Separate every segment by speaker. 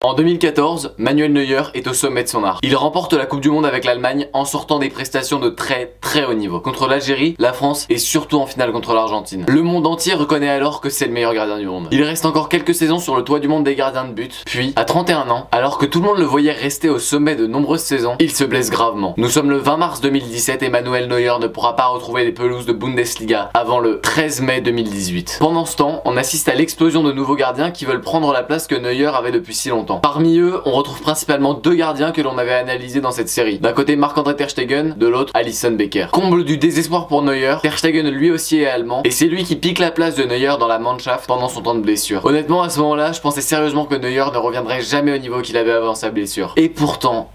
Speaker 1: En 2014, Manuel Neuer est au sommet de son art. Il remporte la Coupe du Monde avec l'Allemagne en sortant des prestations de très haut niveau. Contre l'Algérie, la France et surtout en finale contre l'Argentine. Le monde entier reconnaît alors que c'est le meilleur gardien du monde. Il reste encore quelques saisons sur le toit du monde des gardiens de but, puis à 31 ans, alors que tout le monde le voyait rester au sommet de nombreuses saisons, il se blesse gravement. Nous sommes le 20 mars 2017 et Manuel Neuer ne pourra pas retrouver les pelouses de Bundesliga avant le 13 mai 2018. Pendant ce temps, on assiste à l'explosion de nouveaux gardiens qui veulent prendre la place que Neuer avait depuis si longtemps. Parmi eux, on retrouve principalement deux gardiens que l'on avait analysés dans cette série. D'un côté Marc-André Ter Stegen, de l'autre Alisson Becker. Comble du désespoir pour Neuer, Ter Stegen lui aussi est allemand et c'est lui qui pique la place de Neuer dans la Mannschaft pendant son temps de blessure. Honnêtement à ce moment-là, je pensais sérieusement que Neuer ne reviendrait jamais au niveau qu'il avait avant sa blessure. Et pourtant,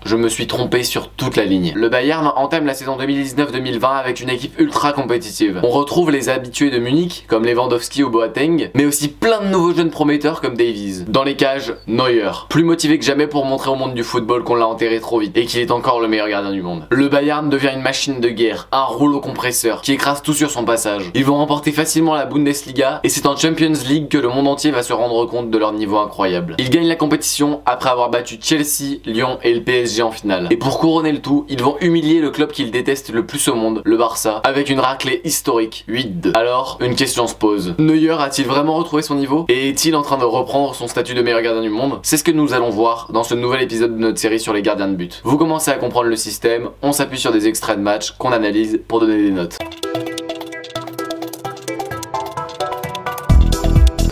Speaker 1: je me suis trompé sur toute la ligne. Le Bayern entame la saison 2019-2020 avec une équipe ultra compétitive. On retrouve les habitués de Munich, comme Lewandowski ou Boateng, mais aussi plein de nouveaux jeunes prometteurs comme Davies. Dans les cages, Neuer, plus motivé que jamais pour montrer au monde du football qu'on l'a enterré trop vite et qu'il est encore le meilleur gardien du monde. Le Bayern devient une machine de guerre, un rouleau compresseur qui écrase tout sur son passage. Ils vont remporter facilement la Bundesliga et c'est en Champions League que le monde entier va se rendre compte de leur niveau incroyable. Ils gagnent la compétition après avoir battu Chelsea, Lyon et le PSG en finale. Et pour couronner le tout, ils vont humilier le club qu'ils détestent le plus au monde, le Barça, avec une raclée historique, 8-2. Alors, une question se pose. Neuer a-t-il vraiment retrouvé son niveau? Et est-il en train de reprendre son statut de meilleur gardien du monde? C'est ce que nous allons voir dans ce nouvel épisode de notre série sur les gardiens de but. Vous commencez à comprendre le système, on s'appuie sur des extraits de matchs qu'on analyse pour donner des notes.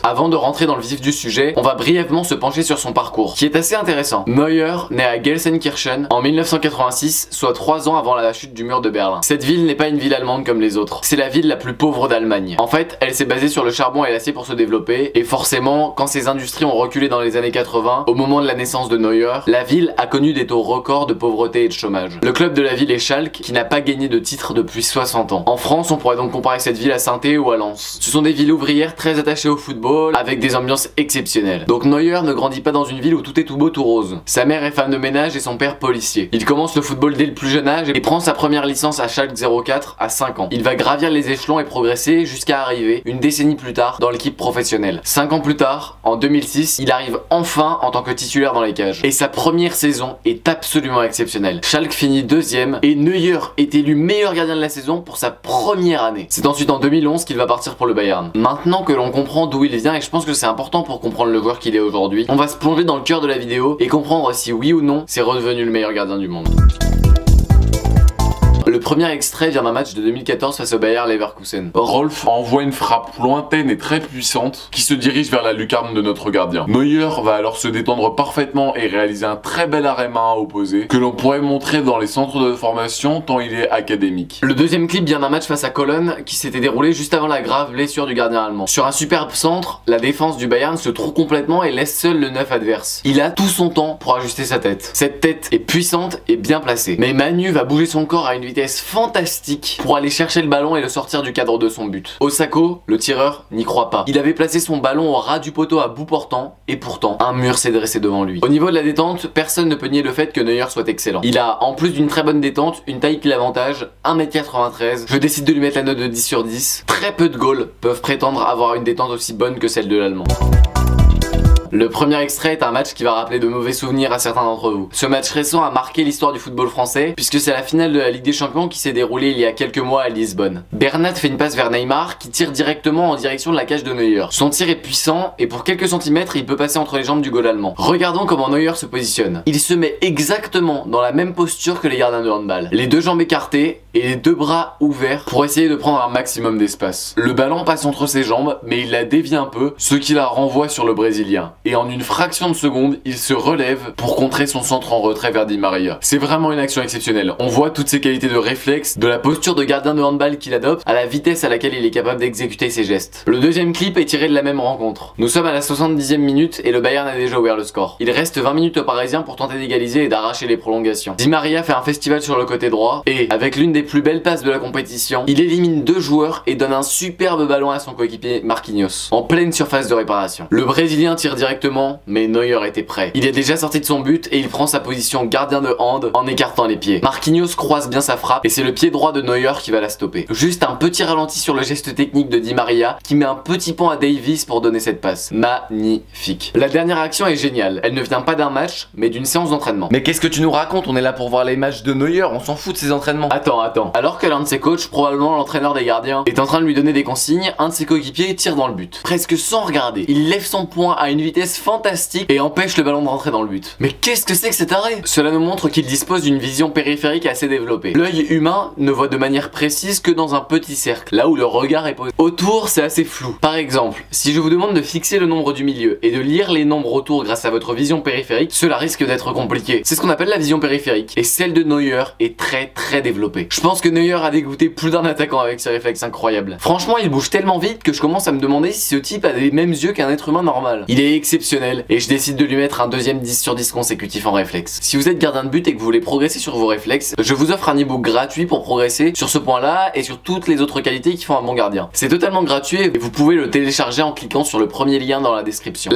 Speaker 1: Avant de rentrer dans le vif du sujet, on va brièvement se pencher sur son parcours, qui est assez intéressant. Neuer naît à Gelsenkirchen en 1986, soit 3 ans avant la chute du mur de Berlin. Cette ville n'est pas une ville allemande comme les autres, c'est la ville la plus pauvre d'Allemagne. En fait, elle s'est basée sur le charbon et l'acier pour se développer, et forcément, quand ces industries ont reculé dans les années 80, au moment de la naissance de Neuer, la ville a connu des taux records de pauvreté et de chômage. Le club de la ville est Schalke, qui n'a pas gagné de titre depuis 60 ans. En France, on pourrait donc comparer cette ville à Saint-Étienne ou à Lens. Ce sont des villes ouvrières très attachées au football, avec des ambiances exceptionnelles. Donc Neuer ne grandit pas dans une ville où tout est tout beau tout rose. Sa mère est femme de ménage et son père policier. Il commence le football dès le plus jeune âge et prend sa première licence à Schalke 04 à 5 ans. Il va gravir les échelons et progresser jusqu'à arriver, une décennie plus tard, dans l'équipe professionnelle. 5 ans plus tard, en 2006, il arrive enfin en tant que titulaire dans les cages. Et sa première saison est absolument exceptionnelle. Schalke finit 2ème et Neuer est élu meilleur gardien de la saison pour sa première année. C'est ensuite en 2011 qu'il va partir pour le Bayern. Maintenant que l'on comprend d'où il vient, et je pense que c'est important pour comprendre le joueur qu'il est aujourd'hui, on va se plonger dans le cœur de la vidéo et comprendre si oui ou non c'est redevenu le meilleur gardien du monde. Le premier extrait vient d'un match de 2014 face au Bayer Leverkusen.
Speaker 2: Rolf envoie une frappe lointaine et très puissante qui se dirige vers la lucarne de notre gardien. Neuer va alors se détendre parfaitement et réaliser un très bel arrêt main opposé que l'on pourrait montrer dans les centres de formation tant il est académique.
Speaker 1: Le deuxième clip vient d'un match face à Cologne qui s'était déroulé juste avant la grave blessure du gardien allemand. Sur un superbe centre, la défense du Bayern se trouve complètement et laisse seul le neuf adverse. Il a tout son temps pour ajuster sa tête. Cette tête est puissante et bien placée. Mais Manu va bouger son corps à une vitesse fantastique pour aller chercher le ballon et le sortir du cadre de son but. Osako, le tireur, n'y croit pas. Il avait placé son ballon au ras du poteau à bout portant et pourtant un mur s'est dressé devant lui. Au niveau de la détente, personne ne peut nier le fait que Neuer soit excellent. Il a en plus d'une très bonne détente, une taille qui l'avantage, 1m93. Je décide de lui mettre la note de 10 sur 10. Très peu de Gauls peuvent prétendre avoir une détente aussi bonne que celle de l'Allemand. Le premier extrait est un match qui va rappeler de mauvais souvenirs à certains d'entre vous. Ce match récent a marqué l'histoire du football français puisque c'est la finale de la Ligue des Champions qui s'est déroulée il y a quelques mois à Lisbonne. Bernat fait une passe vers Neymar qui tire directement en direction de la cage de Neuer. Son tir est puissant et pour quelques centimètres il peut passer entre les jambes du goal allemand. Regardons comment Neuer se positionne. Il se met exactement dans la même posture que les gardiens de handball. Les deux jambes écartées et les deux bras ouverts pour essayer de prendre un maximum d'espace. Le ballon passe entre ses jambes mais il la dévie un peu, ce qui la renvoie sur le Brésilien. Et en une fraction de seconde, il se relève pour contrer son centre en retrait vers Di Maria. C'est vraiment une action exceptionnelle. On voit toutes ses qualités de réflexe, de la posture de gardien de handball qu'il adopte, à la vitesse à laquelle il est capable d'exécuter ses gestes. Le deuxième clip est tiré de la même rencontre. Nous sommes à la 70e minute et le Bayern a déjà ouvert le score. Il reste 20 minutes aux Parisiens pour tenter d'égaliser et d'arracher les prolongations. Di Maria fait un festival sur le côté droit et, avec l'une des plus belles passes de la compétition, il élimine 2 joueurs et donne un superbe ballon à son coéquipier Marquinhos, en pleine surface de réparation. Le Brésilien tire directement directement, mais Neuer était prêt. Il est déjà sorti de son but et il prend sa position gardien de hand en écartant les pieds. Marquinhos croise bien sa frappe et c'est le pied droit de Neuer qui va la stopper. Juste un petit ralenti sur le geste technique de Di Maria qui met un petit pont à Davies pour donner cette passe. Magnifique. La dernière action est géniale. Elle ne vient pas d'un match, mais d'une séance d'entraînement. Mais qu'est-ce que tu nous racontes? On est là pour voir les matchs de Neuer, on s'en fout de ses entraînements. Attends. Alors que l'un de ses coachs, probablement l'entraîneur des gardiens, est en train de lui donner des consignes, un de ses coéquipiers tire dans le but. Presque sans regarder. Il lève son poing à une vitesse fantastique et empêche le ballon de rentrer dans le but. Mais qu'est-ce que c'est que cet arrêt? Cela nous montre qu'il dispose d'une vision périphérique assez développée. L'œil humain ne voit de manière précise que dans un petit cercle, là où le regard est posé. Autour, c'est assez flou. Par exemple, si je vous demande de fixer le nombre du milieu et de lire les nombres autour grâce à votre vision périphérique, cela risque d'être compliqué. C'est ce qu'on appelle la vision périphérique. Et celle de Neuer est très développée. Je pense que Neuer a dégoûté plus d'un attaquant avec ce réflexe incroyable. Franchement, il bouge tellement vite que je commence à me demander si ce type a les mêmes yeux qu'un être humain normal. Il est exceptionnel et je décide de lui mettre un deuxième 10 sur 10 consécutif en réflexe. Si vous êtes gardien de but et que vous voulez progresser sur vos réflexes, je vous offre un e-book gratuit pour progresser sur ce point-là et sur toutes les autres qualités qui font un bon gardien. C'est totalement gratuit et vous pouvez le télécharger en cliquant sur le premier lien dans la description.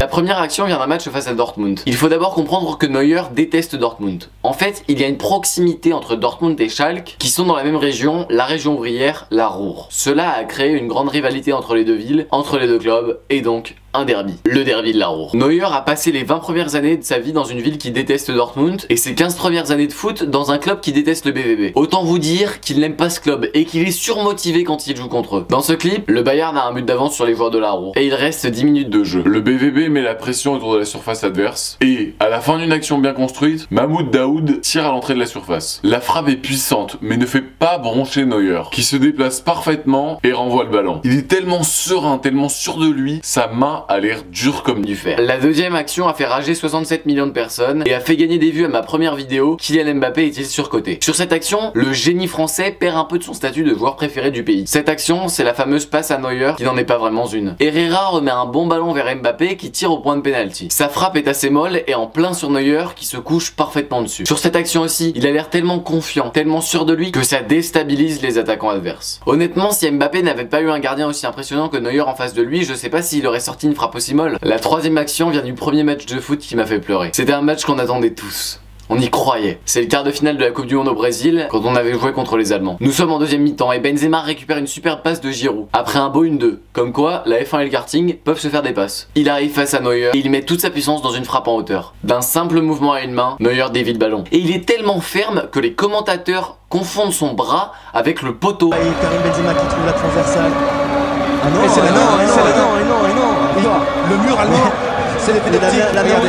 Speaker 1: La première action vient d'un match face à Dortmund. Il faut d'abord comprendre que Neuer déteste Dortmund. En fait, il y a une proximité entre Dortmund et Schalke qui sont dans la même région, la région ouvrière, la Ruhr. Cela a créé une grande rivalité entre les deux villes, entre les deux clubs et donc un derby, le derby de la Ruhr. Neuer a passé les 20 premières années de sa vie dans une ville qui déteste Dortmund et ses 15 premières années de foot dans un club qui déteste le BVB. Autant vous dire qu'il n'aime pas ce club et qu'il est surmotivé quand il joue contre eux. Dans ce clip, le Bayern a un but d'avance sur les joueurs de la Ruhr et il reste 10 minutes de jeu.
Speaker 2: Le BVB met la pression autour de la surface adverse et à la fin d'une action bien construite, Mahmoud Daoud tire à l'entrée de la surface. La frappe est puissante mais ne fait pas broncher Neuer qui se déplace parfaitement et renvoie le ballon. Il est tellement serein, tellement sûr de lui, sa main a l'air dur comme du fer.
Speaker 1: La deuxième action a fait rager 67 millions de personnes et a fait gagner des vues à ma première vidéo, Kylian Mbappé est-il surcoté. Sur cette action, le génie français perd un peu de son statut de joueur préféré du pays. Cette action, c'est la fameuse passe à Neuer qui n'en est pas vraiment une. Herrera remet un bon ballon vers Mbappé qui tire au point de pénalty. Sa frappe est assez molle et en plein sur Neuer qui se couche parfaitement dessus. Sur cette action aussi, il a l'air tellement confiant, tellement sûr de lui que ça déstabilise les attaquants adverses. Honnêtement, si Mbappé n'avait pas eu un gardien aussi impressionnant que Neuer en face de lui, je sais pas s'il aurait sorti une frappe aussi molle. La troisième action vient du premier match de foot qui m'a fait pleurer. C'était un match qu'on attendait tous. On y croyait. C'est le quart de finale de la Coupe du Monde au Brésil quand on avait joué contre les Allemands. Nous sommes en deuxième mi-temps et Benzema récupère une superbe passe de Giroud après un beau 1-2. Comme quoi, la F1 et le karting peuvent se faire des passes. Il arrive face à Neuer et il met toute sa puissance dans une frappe en hauteur. D'un simple mouvement à une main, Neuer dévie le ballon. Et il est tellement ferme que les commentateurs confondent son bras avec le poteau.
Speaker 3: Et Karim Benzema qui trouve la transversale. Ah non,
Speaker 4: c'est la main,
Speaker 3: le mur allemand. C'est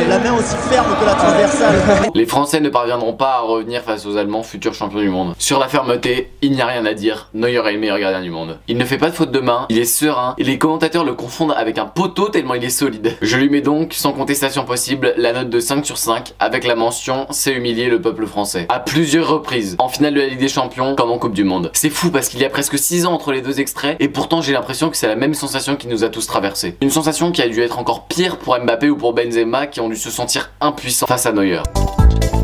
Speaker 3: la main aussi ferme que la transversale.
Speaker 1: Les Français ne parviendront pas à revenir face aux Allemands, futurs champions du monde. Sur la fermeté, il n'y a rien à dire, Neuer est le meilleur gardien du monde. Il ne fait pas de faute de main, il est serein, et les commentateurs le confondent avec un poteau tellement il est solide. Je lui mets donc, sans contestation possible, la note de 5 sur 5, avec la mention « C'est humilier le peuple français ». À plusieurs reprises, en finale de la Ligue des Champions, comme en Coupe du Monde. C'est fou parce qu'il y a presque 6 ans entre les deux extraits, et pourtant j'ai l'impression que c'est la même sensation qui nous a tous traversés. Une sensation qui a dû être encore pire pour Mbappé ou pour Benzema qui ont dû se sentir impuissants face à Neuer.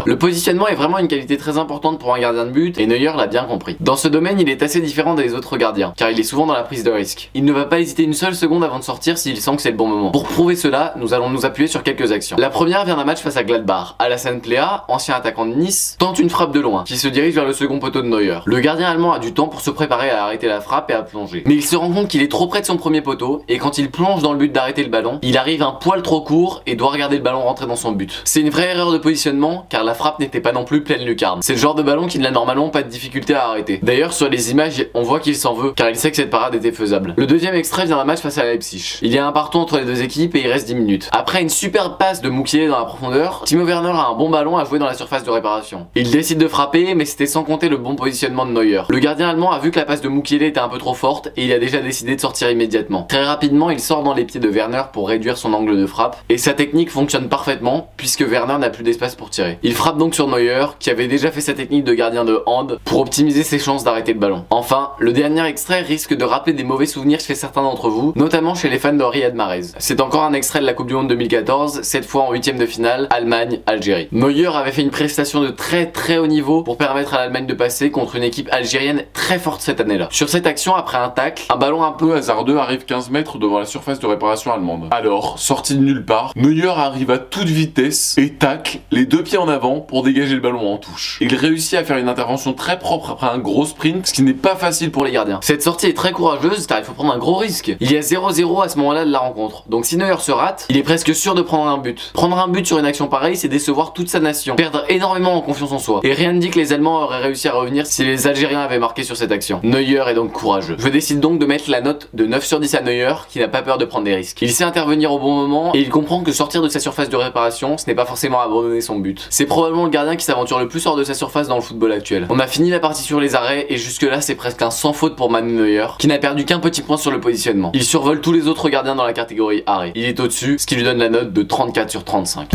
Speaker 1: Le positionnement est vraiment une qualité très importante pour un gardien de but et Neuer l'a bien compris. Dans ce domaine, il est assez différent des autres gardiens, car il est souvent dans la prise de risque. Il ne va pas hésiter une seule seconde avant de sortir s'il sent que c'est le bon moment. Pour prouver cela, nous allons nous appuyer sur quelques actions. La première vient d'un match face à Gladbach. Alassane Plea, ancien attaquant de Nice, tente une frappe de loin, qui se dirige vers le second poteau de Neuer. Le gardien allemand a du temps pour se préparer à arrêter la frappe et à plonger. Mais il se rend compte qu'il est trop près de son premier poteau, et quand il plonge dans le but d'arrêter le ballon, il arrive un poil trop court et doit regarder le ballon rentrer dans son but. C'est une vraie erreur de positionnement, car la frappe n'était pas non plus pleine lucarne. C'est le genre de ballon qui n'a normalement pas de difficulté à arrêter. D'ailleurs, sur les images, on voit qu'il s'en veut, car il sait que cette parade était faisable. Le deuxième extrait vient d'un match face à Leipzig. Il y a un partout entre les deux équipes et il reste 10 minutes. Après une superbe passe de Mukiele dans la profondeur, Timo Werner a un bon ballon à jouer dans la surface de réparation. Il décide de frapper, mais c'était sans compter le bon positionnement de Neuer. Le gardien allemand a vu que la passe de Mukiele était un peu trop forte et il a déjà décidé de sortir immédiatement. Très rapidement, il sort dans les pieds de Werner pour réduire son angle de frappe et sa technique fonctionne parfaitement puisque Werner n'a plus d'espace pour tirer. Il frappe donc sur Neuer, qui avait déjà fait sa technique de gardien de hand pour optimiser ses chances d'arrêter le ballon. Enfin, le dernier extrait risque de rappeler des mauvais souvenirs chez certains d'entre vous, notamment chez les fans de Riyad Mahrez. C'est encore un extrait de la Coupe du Monde 2014, cette fois en 8ème de finale, Allemagne-Algérie. Neuer avait fait une prestation de très haut niveau pour permettre à l'Allemagne de passer contre une équipe algérienne très forte cette année-là. Sur cette action, après un tacle, un ballon un peu
Speaker 2: hasardeux arrive 15 mètres devant la surface de réparation allemande. Alors, sorti de nulle part, Neuer arrive à toute vitesse et tacle les deux pieds en avant pour dégager le ballon en touche. Il réussit à faire une intervention très propre après un gros sprint, ce qui n'est pas facile pour les gardiens. Cette sortie est très courageuse car il faut prendre un gros risque. Il y a 0-0 à ce moment-là de la rencontre. Donc si Neuer se rate, il est presque sûr de prendre un but. Prendre un but sur une action pareille, c'est décevoir toute sa nation, perdre énormément en confiance en soi. Et rien ne dit que les Allemands auraient réussi à revenir si les Algériens avaient marqué sur cette action. Neuer est donc courageux. Je décide donc de mettre la note de 9 sur 10 à Neuer, qui n'a pas peur de prendre des risques. Il sait intervenir au bon moment et il comprend que sortir de sa surface de réparation, ce n'est pas forcément abandonner son but. C'est probablement le gardien qui s'aventure le plus hors de sa surface dans le football actuel. On a fini la partie sur les arrêts et jusque là c'est presque un sans faute pour Manuel Neuer, qui n'a perdu qu'un petit point sur le positionnement. Il survole tous les autres gardiens dans la catégorie arrêt. Il est au-dessus, ce qui lui donne la note de 34 sur 35.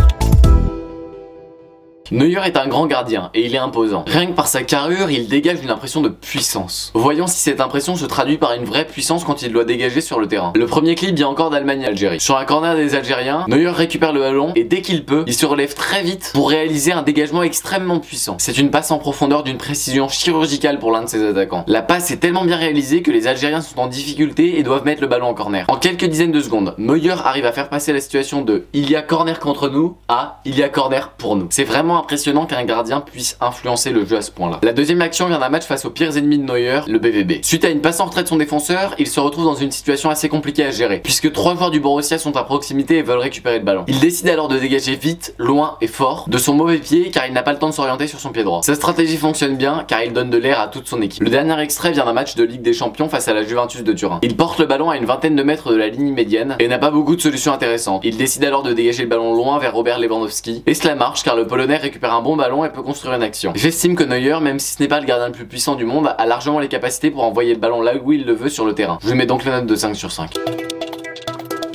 Speaker 2: Neuer est un grand gardien et il est imposant. Rien que par sa carrure, il dégage une impression de puissance. Voyons si cette impression se traduit par une vraie puissance quand il doit dégager sur le terrain. Le premier clip vient encore d'Allemagne et Algérie. Sur un corner des Algériens, Neuer récupère le ballon et dès qu'il peut, il se relève très vite pour réaliser un dégagement extrêmement puissant. C'est une passe en profondeur d'une précision chirurgicale pour l'un de ses attaquants. La passe est tellement bien réalisée que les Algériens sont en difficulté et doivent mettre le ballon en corner. En quelques dizaines de secondes, Neuer arrive à faire passer la situation de il y a corner contre nous à il y a corner pour nous. C'est vraiment impressionnant qu'un gardien puisse influencer le jeu à ce point-là. La deuxième action vient d'un match face aux pires ennemis de Neuer, le BVB. Suite à une passe en retrait de son défenseur, il se retrouve dans une situation assez compliquée à gérer, puisque 3 joueurs du Borussia sont à proximité et veulent récupérer le ballon. Il décide alors de dégager vite, loin et fort de son mauvais pied car il n'a pas le temps de s'orienter sur son pied droit. Sa stratégie fonctionne bien car il donne de l'air à toute son équipe. Le dernier extrait vient d'un match de Ligue des Champions face à la Juventus de Turin. Il porte le ballon à une vingtaine de mètres de la ligne médiane et n'a pas beaucoup de solutions intéressantes. Il décide alors de dégager le ballon loin vers Robert Lewandowski et cela marche car le Polonais récupère un bon ballon et peut construire une action. J'estime que Neuer, même si ce n'est pas le gardien le plus puissant du monde, a largement les capacités pour envoyer le ballon là où il le veut sur le terrain. Je lui mets donc la note de 5 sur 5.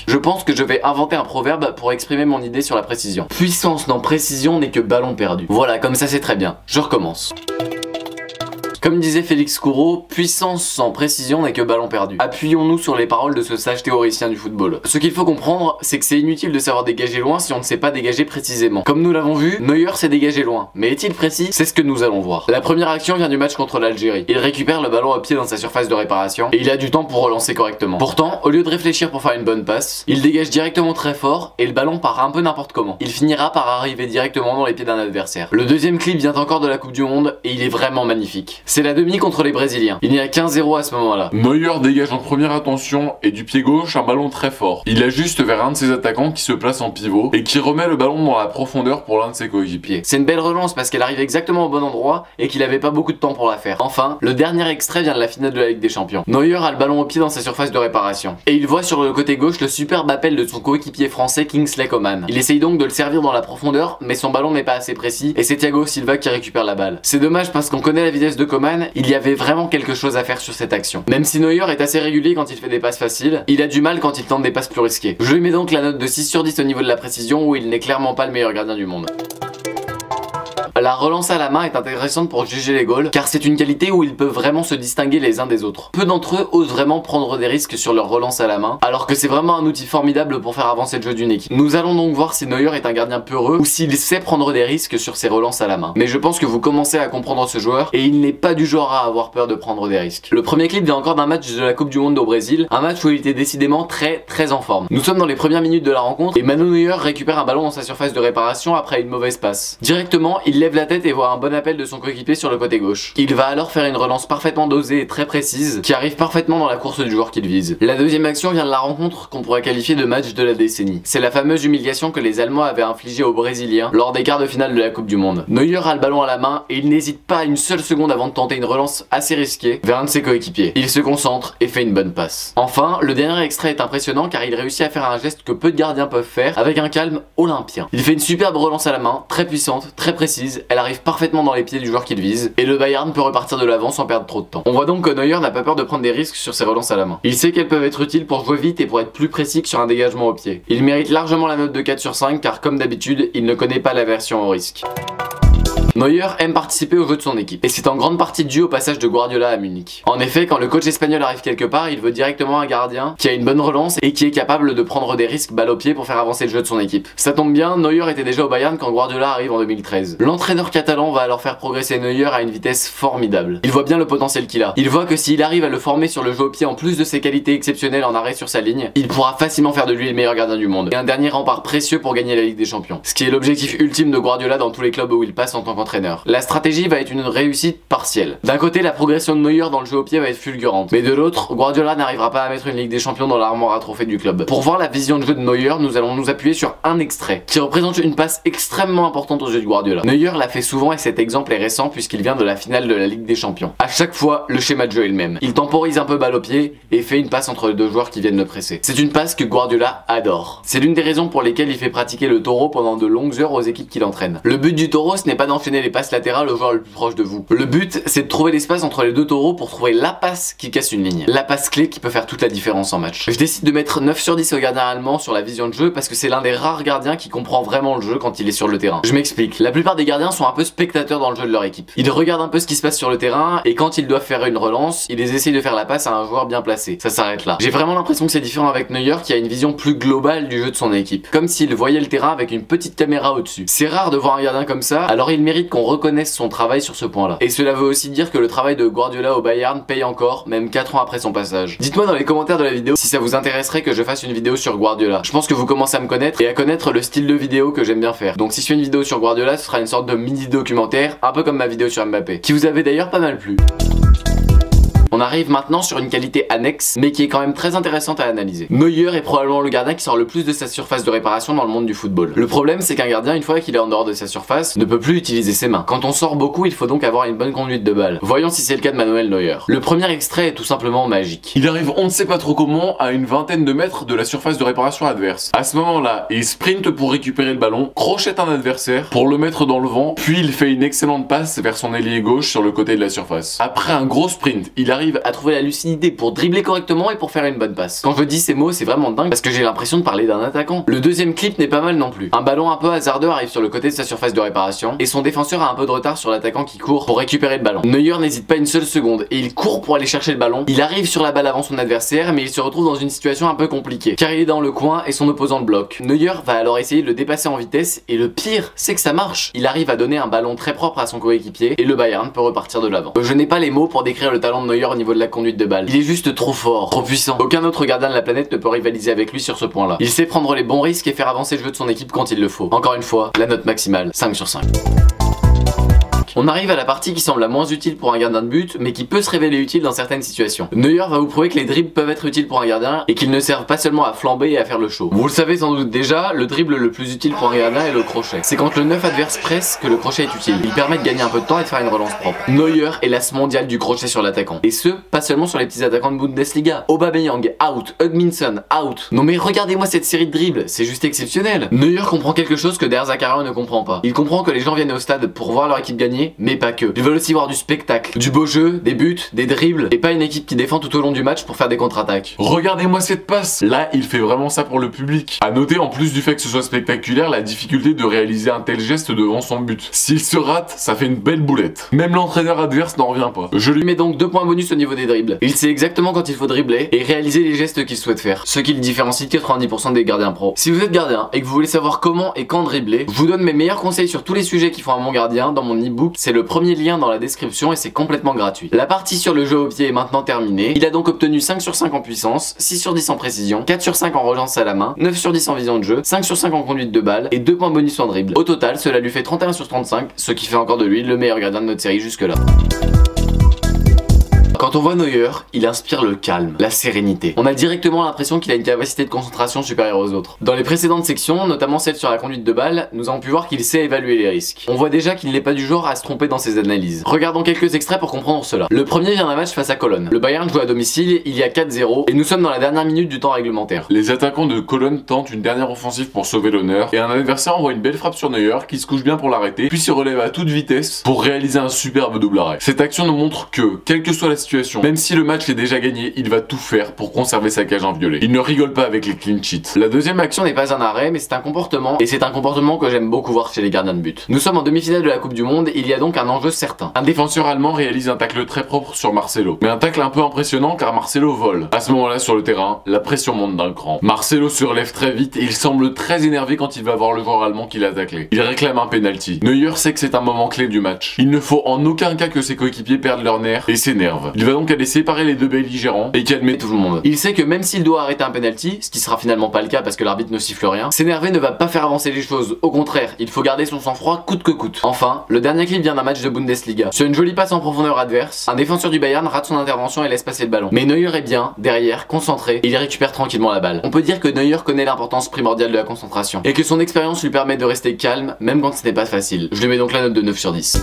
Speaker 2: Je pense que je vais inventer un proverbe pour exprimer mon idée sur la précision. Puissance dans précision n'est que ballon perdu. Voilà, comme ça c'est très bien. Je recommence. Comme disait Félix Coureau, puissance sans précision n'est que ballon perdu. Appuyons-nous sur les paroles de ce sage théoricien du football. Ce qu'il faut comprendre, c'est que c'est inutile de savoir dégager loin si on ne sait pas dégager précisément. Comme nous l'avons vu, Neuer s'est dégagé loin. Mais est-il précis? C'est ce que nous allons voir. La première action vient du match contre l'Algérie. Il récupère le ballon au pied dans sa surface de réparation et il a du temps pour relancer correctement. Pourtant, au lieu de réfléchir pour faire une bonne passe, il dégage directement très fort et le ballon part un peu n'importe comment. Il finira par arriver directement dans les pieds d'un adversaire. Le deuxième clip vient encore de la Coupe du Monde et il est vraiment magnifique. C'est la demi contre les Brésiliens. Il n'y a qu'un 0 à ce moment-là. Neuer dégage en première intention et du pied gauche un ballon très fort. Il ajuste vers un de ses attaquants qui se place en pivot et qui remet le ballon dans la profondeur pour l'un de ses coéquipiers.
Speaker 1: C'est une belle relance parce qu'elle arrive exactement au bon endroit et qu'il avait pas beaucoup de temps pour la faire. Enfin, le dernier extrait vient de la finale de la Ligue des Champions. Neuer a le ballon au pied dans sa surface de réparation et il voit sur le côté gauche le superbe appel de son coéquipier français Kingsley Coman. Il essaye donc de le servir dans la profondeur mais son ballon n'est pas assez précis et c'est Thiago Silva qui récupère la balle. C'est dommage parce qu'on connaît la vitesse de Coman, il y avait vraiment quelque chose à faire sur cette action. Même si Neuer est assez régulier quand il fait des passes faciles, il a du mal quand il tente des passes plus risquées. Je lui mets donc la note de 6 sur 10 au niveau de la précision où il n'est clairement pas le meilleur gardien du monde. La relance à la main est intéressante pour juger les goals car c'est une qualité où ils peuvent vraiment se distinguer les uns des autres. Peu d'entre eux osent vraiment prendre des risques sur leur relance à la main alors que c'est vraiment un outil formidable pour faire avancer le jeu d'une équipe. Nous allons donc voir si Neuer est un gardien peureux ou s'il sait prendre des risques sur ses relances à la main. Mais je pense que vous commencez à comprendre ce joueur et il n'est pas du genre à avoir peur de prendre des risques. Le premier clip vient encore d'un match de la Coupe du Monde au Brésil, un match où il était décidément très en forme. Nous sommes dans les premières minutes de la rencontre et Manuel Neuer récupère un ballon dans sa surface de réparation après une mauvaise passe. Directement, il lève la tête et voit un bon appel de son coéquipier sur le côté gauche. Il va alors faire une relance parfaitement dosée et très précise qui arrive parfaitement dans la course du joueur qu'il vise. La deuxième action vient de la rencontre qu'on pourrait qualifier de match de la décennie. C'est la fameuse humiliation que les Allemands avaient infligée aux Brésiliens lors des quarts de finale de la Coupe du Monde. Neuer a le ballon à la main et il n'hésite pas une seule seconde avant de tenter une relance assez risquée vers un de ses coéquipiers. Il se concentre et fait une bonne passe. Enfin, le dernier extrait est impressionnant car il réussit à faire un geste que peu de gardiens peuvent faire avec un calme olympien. Il fait une superbe relance à la main, très puissante, très précise, elle arrive parfaitement dans les pieds du joueur qu'il vise et le Bayern peut repartir de l'avant sans perdre trop de temps. On voit donc que Neuer n'a pas peur de prendre des risques sur ses relances à la main. Il sait qu'elles peuvent être utiles pour jouer vite et pour être plus précis que sur un dégagement au pied. Il mérite largement la note de 4 sur 5 car comme d'habitude, il ne connaît pas l'aversion au risque. Neuer aime participer au jeu de son équipe, et c'est en grande partie dû au passage de Guardiola à Munich. En effet, quand le coach espagnol arrive quelque part, il veut directement un gardien qui a une bonne relance et qui est capable de prendre des risques balle au pied pour faire avancer le jeu de son équipe. Ça tombe bien, Neuer était déjà au Bayern quand Guardiola arrive en 2013. L'entraîneur catalan va alors faire progresser Neuer à une vitesse formidable. Il voit bien le potentiel qu'il a. Il voit que s'il arrive à le former sur le jeu au pied en plus de ses qualités exceptionnelles en arrêt sur sa ligne, il pourra facilement faire de lui le meilleur gardien du monde. Et un dernier rempart précieux pour gagner la Ligue des Champions. Ce qui est l'objectif ultime de Guardiola dans tous les clubs où il passe en tant qu'entraîneur. La stratégie va être une réussite partielle. D'un côté, la progression de Neuer dans le jeu au pied va être fulgurante. Mais de l'autre, Guardiola n'arrivera pas à mettre une Ligue des Champions dans l'armoire à trophées du club. Pour voir la vision de jeu de Neuer, nous allons nous appuyer sur un extrait qui représente une passe extrêmement importante aux yeux de Guardiola. Neuer l'a fait souvent et cet exemple est récent puisqu'il vient de la finale de la Ligue des Champions. À chaque fois, le schéma de jeu est le même. Il temporise un peu balle au pied et fait une passe entre les deux joueurs qui viennent le presser. C'est une passe que Guardiola adore. C'est l'une des raisons pour lesquelles il fait pratiquer le taureau pendant de longues heures aux équipes qu'il entraîne. Le but du taureau, ce n'est pas d'enchaîner les passes latérales au joueur le plus proche de vous. Le but, c'est de trouver l'espace entre les deux taureaux pour trouver la passe qui casse une ligne. La passe clé qui peut faire toute la différence en match. Je décide de mettre 9 sur 10 au gardien allemand sur la vision de jeu parce que c'est l'un des rares gardiens qui comprend vraiment le jeu quand il est sur le terrain. Je m'explique. La plupart des gardiens sont un peu spectateurs dans le jeu de leur équipe. Ils regardent un peu ce qui se passe sur le terrain et quand ils doivent faire une relance, ils essayent de faire la passe à un joueur bien placé. Ça s'arrête là. J'ai vraiment l'impression que c'est différent avec Neuer qui a une vision plus globale du jeu de son équipe. Comme s'il voyait le terrain avec une petite caméra au-dessus. C'est rare de voir un gardien comme ça, alors il mérite qu'on reconnaisse son travail sur ce point-là. Et cela veut aussi dire que le travail de Guardiola au Bayern paye encore, même 4 ans après son passage. Dites-moi dans les commentaires de la vidéo si ça vous intéresserait que je fasse une vidéo sur Guardiola. Je pense que vous commencez à me connaître et à connaître le style de vidéo que j'aime bien faire. Donc si je fais une vidéo sur Guardiola, ce sera une sorte de mini documentaire, un peu comme ma vidéo sur Mbappé, qui vous avait d'ailleurs pas mal plu. On arrive maintenant sur une qualité annexe, mais qui est quand même très intéressante à analyser. Neuer est probablement le gardien qui sort le plus de sa surface de réparation dans le monde du football. Le problème, c'est qu'un gardien, une fois qu'il est en dehors de sa surface, ne peut plus utiliser ses mains. Quand on sort beaucoup, il faut donc avoir une bonne conduite de balle. Voyons si c'est le cas de Manuel Neuer. Le premier extrait est tout simplement magique.
Speaker 2: Il arrive on ne sait pas trop comment à une vingtaine de mètres de la surface de réparation adverse. À ce moment-là, il sprinte pour récupérer le ballon, crochette un adversaire pour le mettre dans le vent, puis il fait une excellente passe vers son ailier gauche sur le côté de la surface. Après un gros sprint, il arrive à trouver la lucidité pour dribbler correctement et pour faire une bonne passe. Quand je dis ces mots, c'est vraiment dingue parce que j'ai l'impression de parler d'un attaquant. Le deuxième clip n'est pas mal non plus. Un ballon un peu hasardeux arrive sur le côté de sa surface de réparation et son défenseur a un peu de retard sur l'attaquant qui court pour récupérer le ballon. Neuer n'hésite pas une seule seconde et il court pour aller chercher le ballon. Il arrive sur la balle avant son adversaire mais il se retrouve dans une situation un peu compliquée car il est dans le coin et son opposant le bloque. Neuer va alors essayer de le dépasser en vitesse et le pire, c'est que ça marche. Il arrive à donner un ballon très propre à son coéquipier et le Bayern peut repartir de l'avant. Je n'ai pas les mots pour décrire le talent de Neuer au niveau de la conduite de balle. Il est juste trop fort, trop puissant. Aucun autre gardien de la planète ne peut rivaliser avec lui sur ce point-là. Il sait prendre les bons risques et faire avancer le jeu de son équipe quand il le faut. Encore une fois, la note maximale, 5 sur 5. On arrive à la partie qui semble la moins utile pour un gardien de but, mais qui peut se révéler utile dans certaines situations. Neuer va vous prouver que les dribbles peuvent être utiles pour un gardien et qu'ils ne servent pas seulement à flamber et à faire le show. Vous le savez sans doute déjà, le dribble le plus utile pour un gardien est le crochet. C'est quand le 9 adverse presse que le crochet est utile. Il permet de gagner un peu de temps et de faire une relance propre. Neuer est l'as mondial du crochet sur l'attaquant. Et ce, pas seulement sur les petits attaquants de Bundesliga. Aubameyang, out. Hugminson, out. Non mais regardez-moi cette série de dribbles, c'est juste exceptionnel. Neuer comprend quelque chose que Der Zakarian ne comprend pas. Il comprend que les gens viennent au stade pour voir leur équipe gagner, mais pas que. Ils veulent aussi voir du spectacle, du beau jeu, des buts, des dribbles, et pas une équipe qui défend tout au long du match pour faire des contre-attaques. Regardez-moi cette passe. Là, il fait vraiment ça pour le public. À noter, en plus du fait que ce soit spectaculaire, la difficulté de réaliser un tel geste devant son but. S'il se rate, ça fait une belle boulette. Même l'entraîneur adverse n'en revient pas. Je lui
Speaker 1: mets donc 2 points bonus au niveau des dribbles. Il sait exactement quand il faut dribbler et réaliser les gestes qu'il souhaite faire, ce qui le différencie de 90% des gardiens pro. Si vous êtes gardien et que vous voulez savoir comment et quand dribbler, je vous donne mes meilleurs conseils sur tous les sujets qui font un bon gardien dans mon e-book. C'est le premier lien dans la description et c'est complètement gratuit. La partie sur le jeu au pied est maintenant terminée. Il a donc obtenu 5 sur 5 en puissance, 6 sur 10 en précision, 4 sur 5 en relance à la main, 9 sur 10 en vision de jeu, 5 sur 5 en conduite de balle et 2 points bonus en dribble. Au total, cela lui fait 31 sur 35, ce qui fait encore de lui le meilleur gardien de notre série jusque là. Quand on voit Neuer, il inspire le calme, la sérénité. On a directement l'impression qu'il a une capacité de concentration supérieure aux autres. Dans les précédentes sections, notamment celle sur la conduite de balle, nous avons pu voir qu'il sait évaluer les risques. On voit déjà qu'il n'est pas du genre à se tromper dans ses analyses. Regardons quelques extraits pour comprendre cela. Le premier vient d'un match face à Cologne. Le Bayern joue à domicile, il y a 4-0 et nous sommes dans la dernière minute du temps réglementaire.
Speaker 2: Les attaquants de Cologne tentent une dernière offensive pour sauver l'honneur et un adversaire envoie une belle frappe sur Neuer qui se couche bien pour l'arrêter, puis se relève à toute vitesse pour réaliser un superbe double arrêt. Cette action nous montre que, quelle que soit la situation situation. Même si le match est déjà gagné, il va tout faire pour conserver sa cage inviolée. Il ne rigole pas avec les clean sheets.
Speaker 1: La deuxième action n'est pas un arrêt, mais c'est un comportement, et c'est un comportement que j'aime beaucoup voir chez les gardiens de but. Nous sommes en demi-finale de la Coupe du Monde, il y a donc un enjeu certain.
Speaker 2: Un défenseur allemand réalise un tacle très propre sur Marcelo, mais un tacle un peu impressionnant car Marcelo vole. À ce moment-là sur le terrain, la pression monte d'un cran. Marcelo se relève très vite et il semble très énervé quand il va voir le joueur allemand qui l'a taclé. Il réclame un penalty. Neuer sait que c'est un moment clé du match. Il ne faut en aucun cas que ses coéquipiers perdent leur nerfs et s'énervent. Il va donc aller séparer les deux belligérants et calmer tout le monde.
Speaker 1: Il sait que même s'il doit arrêter un penalty, ce qui sera finalement pas le cas parce que l'arbitre ne siffle rien, s'énerver ne va pas faire avancer les choses. Au contraire, il faut garder son sang-froid coûte que coûte. Enfin, le dernier clip vient d'un match de Bundesliga. Sur une jolie passe en profondeur adverse, un défenseur du Bayern rate son intervention et laisse passer le ballon. Mais Neuer est bien, derrière, concentré, et il récupère tranquillement la balle. On peut dire que Neuer connaît l'importance primordiale de la concentration, et que son expérience lui permet de rester calme, même quand ce n'est pas facile. Je lui mets donc la note de 9 sur 10.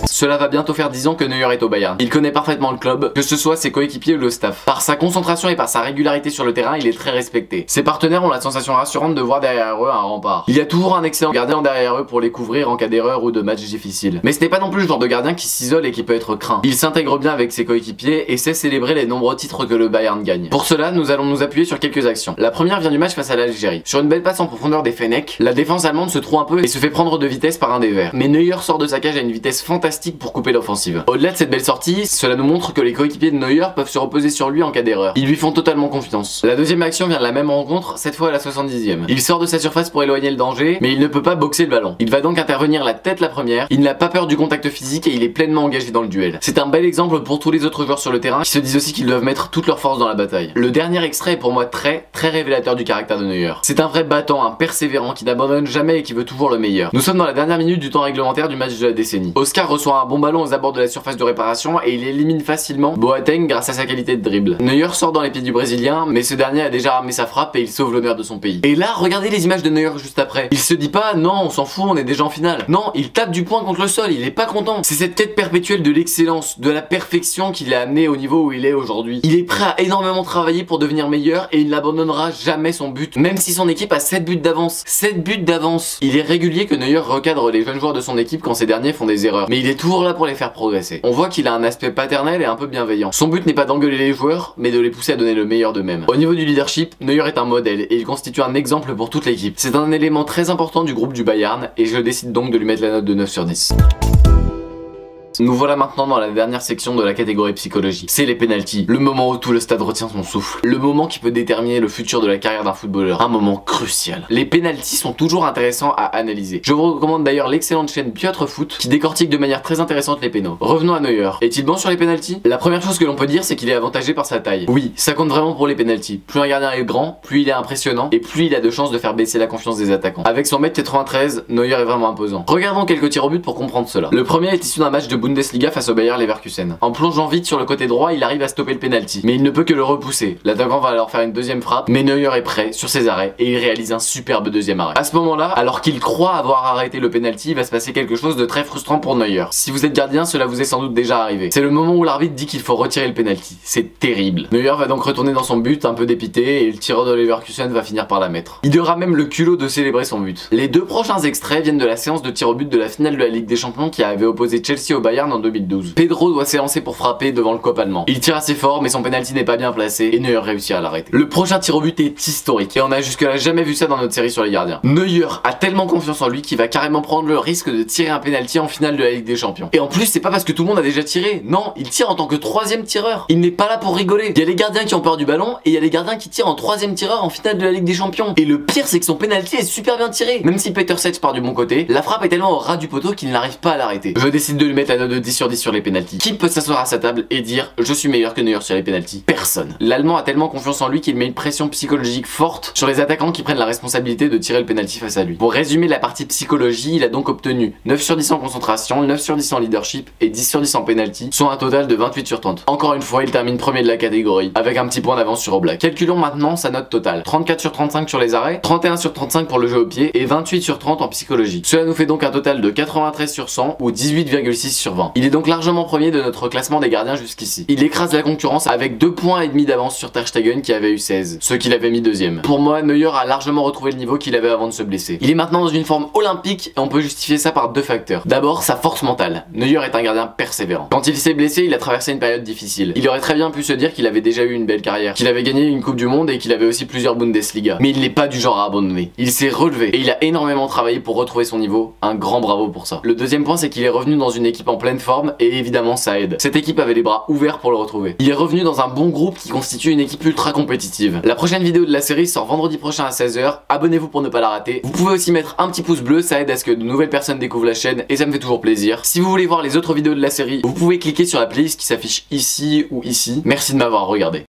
Speaker 1: Cela va bientôt faire 10 ans que Neuer est au Bayern. Il connaît parfaitement le club, que ce soit ses coéquipiers ou le staff. Par sa concentration et par sa régularité sur le terrain, il est très respecté. Ses partenaires ont la sensation rassurante de voir derrière eux un rempart. Il y a toujours un excellent gardien derrière eux pour les couvrir en cas d'erreur ou de match difficile. Mais ce n'est pas non plus le genre de gardien qui s'isole et qui peut être craint. Il s'intègre bien avec ses coéquipiers et sait célébrer les nombreux titres que le Bayern gagne. Pour cela, nous allons nous appuyer sur quelques actions. La première vient du match face à l'Algérie. Sur une belle passe en profondeur des Fenech, la défense allemande se trouve un peu et se fait prendre de vitesse par un des Verts. Mais Neuer sort de sa cage à une vitesse fantastique pour couper l'offensive. Au-delà de cette belle sortie, cela nous montre que les coéquipiers de Neuer peuvent se reposer sur lui en cas d'erreur. Ils lui font totalement confiance. La deuxième action vient de la même rencontre, cette fois à la 70e. Il sort de sa surface pour éloigner le danger, mais il ne peut pas boxer le ballon. Il va donc intervenir la tête la première, il n'a pas peur du contact physique et il est pleinement engagé dans le duel. C'est un bel exemple pour tous les autres joueurs sur le terrain qui se disent aussi qu'ils doivent mettre toute leur force dans la bataille. Le dernier extrait est pour moi très révélateur du caractère de Neuer. C'est un vrai battant, un persévérant qui n'abandonne jamais et qui veut toujours le meilleur. Nous sommes dans la dernière minute du temps réglementaire du match de la décennie. Oscar reçoit un bon ballon aux abords de la surface de réparation et il élimine facilement Boateng grâce à sa qualité de dribble. Neuer sort dans les pieds du Brésilien, mais ce dernier a déjà armé sa frappe et il sauve l'honneur de son pays. Et là, regardez les images de Neuer juste après. Il se dit pas non, on s'en fout, on est déjà en finale. Non, il tape du poing contre le sol, il est pas content. C'est cette quête perpétuelle de l'excellence, de la perfection qui l'a amené au niveau où il est aujourd'hui. Il est prêt à énormément travailler pour devenir meilleur et il n'abandonnera jamais son but, même si son équipe a 7 buts d'avance. 7 buts d'avance. Il est régulier que Neuer recadre les jeunes joueurs de son équipe quand ces derniers font des erreurs, mais il est toujours là pour les faire progresser. On voit qu'il a un aspect paternel et un peu bienveillant. Son but n'est pas d'engueuler les joueurs, mais de les pousser à donner le meilleur d'eux-mêmes. Au niveau du leadership, Neuer est un modèle et il constitue un exemple pour toute l'équipe. C'est un élément très important du groupe du Bayern et je décide donc de lui mettre la note de 9 sur 10. Nous voilà maintenant dans la dernière section de la catégorie psychologie. C'est les pénaltys. Le moment où tout le stade retient son souffle. Le moment qui peut déterminer le futur de la carrière d'un footballeur. Un moment crucial. Les pénaltys sont toujours intéressants à analyser. Je vous recommande d'ailleurs l'excellente chaîne Piotr Foot qui décortique de manière très intéressante les pénaux. Revenons à Neuer. Est-il bon sur les pénaltys? La première chose que l'on peut dire c'est qu'il est avantagé par sa taille. Oui, ça compte vraiment pour les pénaltys. Plus un gardien est grand, plus il est impressionnant et plus il a de chances de faire baisser la confiance des attaquants. Avec son 1m93, Neuer est vraiment imposant. Regardons quelques tirs au but pour comprendre cela. Le premier est issu d'un match de Bundesliga face au Bayer Leverkusen. En plongeant vite sur le côté droit, il arrive à stopper le penalty, mais il ne peut que le repousser. L'attaquant va alors faire une deuxième frappe, mais Neuer est prêt sur ses arrêts et il réalise un superbe deuxième arrêt. À ce moment-là, alors qu'il croit avoir arrêté le penalty, il va se passer quelque chose de très frustrant pour Neuer. Si vous êtes gardien, cela vous est sans doute déjà arrivé. C'est le moment où l'arbitre dit qu'il faut retirer le penalty. C'est terrible. Neuer va donc retourner dans son but un peu dépité et le tireur de Leverkusen va finir par la mettre. Il aura même le culot de célébrer son but. Les deux prochains extraits viennent de la séance de tir au but de la finale de la Ligue des Champions qui avait opposé Chelsea au Bayern en 2012. Pedro doit s'élancer pour frapper devant le cop allemand. Il tire assez fort mais son penalty n'est pas bien placé et Neuer réussit à l'arrêter. Le prochain tir au but est historique et on a jusque-là jamais vu ça dans notre série sur les gardiens. Neuer a tellement confiance en lui qu'il va carrément prendre le risque de tirer un penalty en finale de la Ligue des Champions. Et en plus c'est pas parce que tout le monde a déjà tiré, non, il tire en tant que troisième tireur. Il n'est pas là pour rigoler. Il y a les gardiens qui ont peur du ballon et il y a les gardiens qui tirent en troisième tireur en finale de la Ligue des Champions. Et le pire c'est que son penalty est super bien tiré. Même si Peter Sech part du bon côté, la frappe est tellement au ras du poteau qu'il n'arrive pas à l'arrêter. Je décide de lui mettre la note de 10 sur 10 sur les penalties. Qui peut s'asseoir à sa table et dire je suis meilleur que Neuer sur les penalties? Personne. L'Allemand a tellement confiance en lui qu'il met une pression psychologique forte sur les attaquants qui prennent la responsabilité de tirer le penalty face à lui. Pour résumer la partie psychologie, il a donc obtenu 9 sur 10 en concentration, 9 sur 10 en leadership et 10 sur 10 en penalty, soit un total de 28 sur 30. Encore une fois, il termine premier de la catégorie, avec un petit point d'avance sur Oblak. Calculons maintenant sa note totale. 34 sur 35 sur les arrêts, 31 sur 35 pour le jeu au pied et 28 sur 30 en psychologie. Cela nous fait donc un total de 93 sur 100 ou 18,6 sur sur 20. Il est donc largement premier de notre classement des gardiens jusqu'ici. Il écrase la concurrence avec 2,5 points d'avance sur Ter Stegen qui avait eu 16, ce qui l'avait mis deuxième. Pour moi, Neuer a largement retrouvé le niveau qu'il avait avant de se blesser. Il est maintenant dans une forme olympique et on peut justifier ça par deux facteurs. D'abord, sa force mentale. Neuer est un gardien persévérant. Quand il s'est blessé, il a traversé une période difficile. Il aurait très bien pu se dire qu'il avait déjà eu une belle carrière, qu'il avait gagné une Coupe du Monde et qu'il avait aussi plusieurs Bundesliga. Mais il n'est pas du genre à abandonner. Il s'est relevé et il a énormément travaillé pour retrouver son niveau. Un grand bravo pour ça. Le deuxième point, c'est qu'il est revenu dans une équipe en pleine forme et évidemment ça aide. Cette équipe avait les bras ouverts pour le retrouver. Il est revenu dans un bon groupe qui constitue une équipe ultra compétitive. La prochaine vidéo de la série sort vendredi prochain à 16 h. Abonnez-vous pour ne pas la rater. Vous pouvez aussi mettre un petit pouce bleu, ça aide à ce que de nouvelles personnes découvrent la chaîne et ça me fait toujours plaisir. Si vous voulez voir les autres vidéos de la série, vous pouvez cliquer sur la playlist qui s'affiche ici ou ici. Merci de m'avoir regardé.